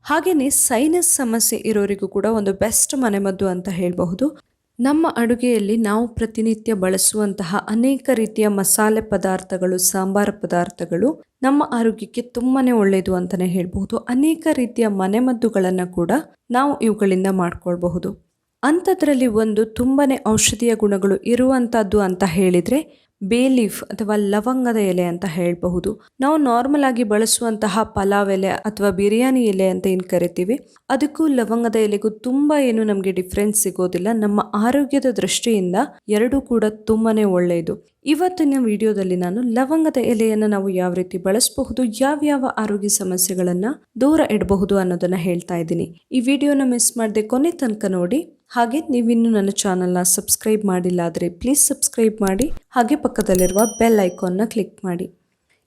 ಹಾಗೆಯೇ ಸೈನಸ್ ಸಮಸ್ಯೆ ಇರೋರಿಗೂ ಕೂಡ ಒಂದು ಬೆಸ್ಟ್ ಮನೆಮದ್ದು ಅಂತ ಹೇಳಬಹುದು. ನಮ್ಮ ಅಡುಗೆಯಲ್ಲಿ ನಾವು ಪ್ರತಿನಿತ್ಯ ಬಳಸುವಂತಹ ಅನೇಕ ರೀತಿಯ ಮಸಾಲೆ ಪದಾರ್ಥಗಳು, ಸಾಂಬಾರ ಪದಾರ್ಥಗಳು ನಮ್ಮ ಆರೋಗ್ಯಕ್ಕೆ ತುಂಬಾನೇ ಒಳ್ಳೆಯದು ಅಂತಾನೆ ಹೇಳ್ಬಹುದು. ಅನೇಕ ರೀತಿಯ ಮನೆಮದ್ದುಗಳನ್ನು ಕೂಡ ನಾವು ಇವುಗಳಿಂದ ಮಾಡ್ಕೊಳ್ಬಹುದು. ಅಂಥದ್ರಲ್ಲಿ ಒಂದು ತುಂಬಾನೇ ಔಷಧೀಯ ಗುಣಗಳು ಇರುವಂತಹದ್ದು ಅಂತ ಹೇಳಿದ್ರೆ ಬೇ ಲೀಫ್ ಅಥವಾ ಲವಂಗದ ಎಲೆ ಅಂತ ಹೇಳಬಹುದು. ನಾವು ನಾರ್ಮಲ್ ಆಗಿ ಬಳಸುವಂತಹ ಪಲಾವ್ ಎಲೆ ಅಥವಾ ಬಿರಿಯಾನಿ ಎಲೆ ಅಂತ ಏನು ಕರಿತೀವಿ, ಅದಕ್ಕೂ ಲವಂಗದ ಎಲೆಗೂ ತುಂಬಾ ಏನು ನಮಗೆ ಡಿಫ್ರೆನ್ಸ್ ಸಿಗೋದಿಲ್ಲ. ನಮ್ಮ ಆರೋಗ್ಯದ ದೃಷ್ಟಿಯಿಂದ ಎರಡೂ ಕೂಡ ತುಂಬಾನೇ ಒಳ್ಳೆಯದು. ಇವತ್ತಿನ ವಿಡಿಯೋದಲ್ಲಿ ನಾನು ಲವಂಗದ ಎಲೆಯನ್ನು ನಾವು ಯಾವ ರೀತಿ ಬಳಸಬಹುದು, ಯಾವ್ಯಾವ ಆರೋಗ್ಯ ಸಮಸ್ಯೆಗಳನ್ನ ದೂರ ಇಡಬಹುದು ಅನ್ನೋದನ್ನ ಹೇಳ್ತಾ ಇದ್ದೀನಿ. ಈ ವಿಡಿಯೋನ ಮಿಸ್ ಮಾಡದೆ ಕೊನೆ ತನಕ ನೋಡಿ. ಹಾಗೆ ನೀವಿನ್ನು ನನ್ನ ಚಾನಲ್ನ ಸಬ್ಸ್ಕ್ರೈಬ್ ಮಾಡಿಲ್ಲ ಆದರೆ ಪ್ಲೀಸ್ ಸಬ್ಸ್ಕ್ರೈಬ್ ಮಾಡಿ, ಹಾಗೆ ಪಕ್ಕದಲ್ಲಿರುವ ಬೆಲ್ ಐಕಾನ್ನ ಕ್ಲಿಕ್ ಮಾಡಿ.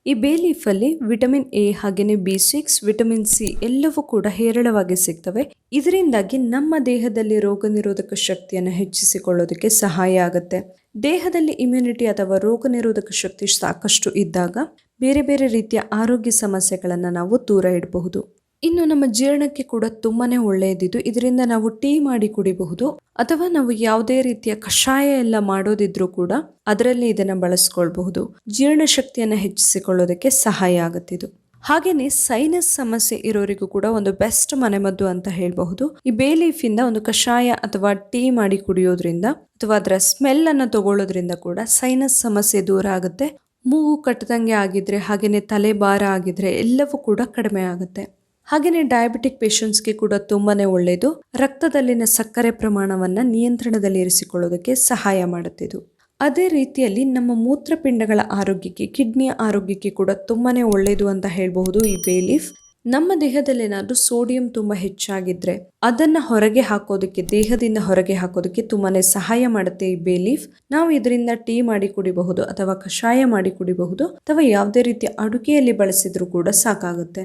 ಈ ಬೇ ಲೀಫಲ್ಲಿ ವಿಟಮಿನ್ ಎ ಹಾಗೆಯೇ B6, ವಿಟಮಿನ್ ಸಿ ಎಲ್ಲವೂ ಕೂಡ ಹೇರಳವಾಗಿ ಸಿಗ್ತವೆ. ಇದರಿಂದಾಗಿ ನಮ್ಮ ದೇಹದಲ್ಲಿ ರೋಗ ನಿರೋಧಕ ಶಕ್ತಿಯನ್ನು ಹೆಚ್ಚಿಸಿಕೊಳ್ಳೋದಕ್ಕೆ ಸಹಾಯ ಆಗುತ್ತೆ. ದೇಹದಲ್ಲಿ ಇಮ್ಯುನಿಟಿ ಅಥವಾ ರೋಗ ನಿರೋಧಕ ಶಕ್ತಿ ಸಾಕಷ್ಟು ಇದ್ದಾಗ ಬೇರೆ ಬೇರೆ ರೀತಿಯ ಆರೋಗ್ಯ ಸಮಸ್ಯೆಗಳನ್ನು ನಾವು ದೂರ ಇಡಬಹುದು. ಇನ್ನು ನಮ್ಮ ಜೀರ್ಣಕ್ಕೆ ಕೂಡ ತುಂಬಾನೇ ಒಳ್ಳೆಯದಿದ್ದು. ಇದರಿಂದ ನಾವು ಟೀ ಮಾಡಿ ಕುಡಿಬಹುದು, ಅಥವಾ ನಾವು ಯಾವುದೇ ರೀತಿಯ ಕಷಾಯ ಎಲ್ಲ ಮಾಡೋದಿದ್ರೂ ಕೂಡ ಅದರಲ್ಲಿ ಇದನ್ನ ಬಳಸ್ಕೊಳ್ಬಹುದು. ಜೀರ್ಣ ಶಕ್ತಿಯನ್ನು ಹೆಚ್ಚಿಸಿಕೊಳ್ಳೋದಕ್ಕೆ ಸಹಾಯ ಆಗುತ್ತಿದ್ದು. ಹಾಗೇನೆ ಸೈನಸ್ ಸಮಸ್ಯೆ ಇರೋರಿಗೂ ಕೂಡ ಒಂದು ಬೆಸ್ಟ್ ಮನೆಮದ್ದು ಅಂತ ಹೇಳಬಹುದು. ಈ ಬೇ ಲೀಫ್ ಇಂದ ಒಂದು ಕಷಾಯ ಅಥವಾ ಟೀ ಮಾಡಿ ಕುಡಿಯೋದ್ರಿಂದ ಅಥವಾ ಅದರ ಸ್ಮೆಲ್ ಅನ್ನು ತಗೊಳ್ಳೋದ್ರಿಂದ ಕೂಡ ಸೈನಸ್ ಸಮಸ್ಯೆ ದೂರ ಆಗುತ್ತೆ. ಮೂಗು ಕಟ್ಟದಂಗೆ ಆಗಿದ್ರೆ ಹಾಗೇನೆ ತಲೆ ಭಾರ ಆಗಿದ್ರೆ ಎಲ್ಲವೂ ಕೂಡ ಕಡಿಮೆ ಆಗುತ್ತೆ. ಹಾಗೆಯೇ ಡಯಾಬಿಟಿಕ್ ಪೇಷಂಟ್ಸ್ಗೆ ಕೂಡ ತುಂಬಾನೇ ಒಳ್ಳೆಯದು. ರಕ್ತದಲ್ಲಿನ ಸಕ್ಕರೆ ಪ್ರಮಾಣವನ್ನು ನಿಯಂತ್ರಣದಲ್ಲಿ ಇರಿಸಿಕೊಳ್ಳೋದಕ್ಕೆ ಸಹಾಯ ಮಾಡುತ್ತಿದ್ದು. ಅದೇ ರೀತಿಯಲ್ಲಿ ನಮ್ಮ ಮೂತ್ರಪಿಂಡಗಳ ಆರೋಗ್ಯಕ್ಕೆ, ಕಿಡ್ನಿಯ ಆರೋಗ್ಯಕ್ಕೆ ಕೂಡ ತುಂಬಾನೇ ಒಳ್ಳೆಯದು ಅಂತ ಹೇಳಬಹುದು. ಈ ಬೇ ಲೀಫ್ ನಮ್ಮ ದೇಹದಲ್ಲಿ ಏನಾದರೂ ಸೋಡಿಯಂ ತುಂಬಾ ಹೆಚ್ಚಾಗಿದ್ರೆ ಅದನ್ನ ಹೊರಗೆ ಹಾಕೋದಕ್ಕೆ, ದೇಹದಿಂದ ಹೊರಗೆ ಹಾಕೋದಕ್ಕೆ ತುಂಬಾನೇ ಸಹಾಯ ಮಾಡುತ್ತೆ ಈ ಬೇ ಲೀಫ್. ನಾವು ಇದರಿಂದ ಟೀ ಮಾಡಿ ಕುಡಿಬಹುದು, ಅಥವಾ ಕಷಾಯ ಮಾಡಿ ಕುಡಿಬಹುದು, ಅಥವಾ ಯಾವುದೇ ರೀತಿಯ ಅಡುಗೆಯಲ್ಲಿ ಬಳಸಿದ್ರೂ ಕೂಡ ಸಾಕಾಗುತ್ತೆ.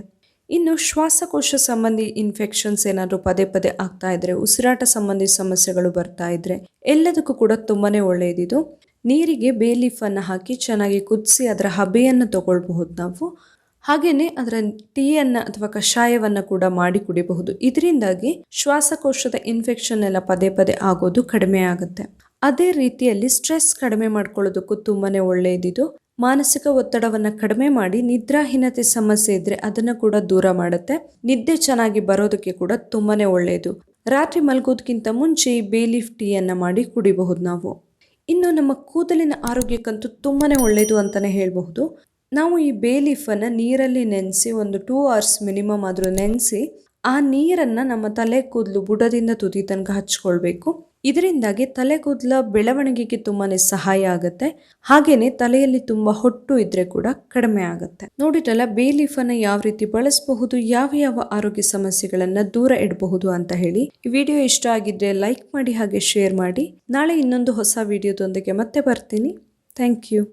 ಇನ್ನು ಶ್ವಾಸಕೋಶ ಸಂಬಂಧಿ ಇನ್ಫೆಕ್ಷನ್ಸ್ ಏನಾದರೂ ಪದೇ ಪದೇ ಆಗ್ತಾ ಇದ್ರೆ, ಉಸಿರಾಟ ಸಂಬಂಧಿ ಸಮಸ್ಯೆಗಳು ಬರ್ತಾ ಇದ್ರೆ ಎಲ್ಲದಕ್ಕೂ ಕೂಡ ತುಂಬಾನೇ ಒಳ್ಳೆಯದಿದು. ನೀರಿಗೆ ಬೇ ಲೀಫ್ ಅನ್ನು ಹಾಕಿ ಚೆನ್ನಾಗಿ ಕುದಿಸಿ ಅದರ ಹಬೆಯನ್ನು ತಗೊಳ್ಬಹುದು ನಾವು. ಹಾಗೇನೆ ಅದರ ಟೀಯನ್ನ ಅಥವಾ ಕಷಾಯವನ್ನ ಕೂಡ ಮಾಡಿ ಕುಡಿಬಹುದು. ಇದರಿಂದಾಗಿ ಶ್ವಾಸಕೋಶದ ಇನ್ಫೆಕ್ಷನ್ ಎಲ್ಲ ಪದೇ ಪದೇ ಆಗೋದು ಕಡಿಮೆ ಆಗುತ್ತೆ. ಅದೇ ರೀತಿಯಲ್ಲಿ ಸ್ಟ್ರೆಸ್ ಕಡಿಮೆ ಮಾಡ್ಕೊಳ್ಳೋದಕ್ಕೂ ತುಂಬಾನೇ ಒಳ್ಳೆಯದಿದು. ಮಾನಸಿಕ ಒತ್ತಡವನ್ನು ಕಡಿಮೆ ಮಾಡಿ ನಿದ್ರಾಹೀನತೆ ಸಮಸ್ಯೆ ಇದ್ರೆ ಅದನ್ನು ಕೂಡ ದೂರ ಮಾಡುತ್ತೆ. ನಿದ್ದೆ ಚೆನ್ನಾಗಿ ಬರೋದಕ್ಕೆ ಕೂಡ ತುಂಬಾನೇ ಒಳ್ಳೆಯದು. ರಾತ್ರಿ ಮಲಗೋದಕ್ಕಿಂತ ಮುಂಚೆ ಈ ಬೇ ಲೀಫ್ ಟೀಯನ್ನ ಮಾಡಿ ಕುಡಿಬಹುದು ನಾವು. ಇನ್ನು ನಮ್ಮ ಕೂದಲಿನ ಆರೋಗ್ಯಕ್ಕಂತೂ ತುಂಬಾನೇ ಒಳ್ಳೆಯದು ಅಂತಾನೆ ಹೇಳಬಹುದು. ನಾವು ಈ ಬೇ ಲೀಫನ್ನು ನೀರಲ್ಲಿ ನೆನೆಸಿ ಒಂದು 2 hours ಮಿನಿಮಮ್ ಆದರೂ ನೆನೆಸಿ ಆ ನೀರನ್ನು ನಮ್ಮ ತಲೆ ಕೂದಲು ಬುಡದಿಂದ ತುದಿ ತನಕ ಹಚ್ಕೊಳ್ಬೇಕು. ಇದರಿಂದಾಗಿ ತಲೆ ಕೂದಲ ಬೆಳವಣಿಗೆಗೆ ತುಂಬಾನೇ ಸಹಾಯ ಆಗುತ್ತೆ. ಹಾಗೇನೆ ತಲೆಯಲ್ಲಿ ತುಂಬಾ ಹೊಟ್ಟು ಇದ್ರೆ ಕೂಡ ಕಡಿಮೆ ಆಗುತ್ತೆ. ನೋಡಿದ್ರಲ್ಲ ಬೇ ಲೀಫ್ ಅನ್ನ ಯಾವ ರೀತಿ ಬಳಸಬಹುದು, ಯಾವ ಯಾವ ಆರೋಗ್ಯ ಸಮಸ್ಯೆಗಳನ್ನ ದೂರ ಇಡಬಹುದು ಅಂತ ಹೇಳಿ. ಈ ವಿಡಿಯೋ ಇಷ್ಟ ಆಗಿದ್ರೆ ಲೈಕ್ ಮಾಡಿ, ಹಾಗೆ ಶೇರ್ ಮಾಡಿ. ನಾಳೆ ಇನ್ನೊಂದು ಹೊಸ ವಿಡಿಯೋದೊಂದಿಗೆ ಮತ್ತೆ ಬರ್ತೀನಿ. Thank you.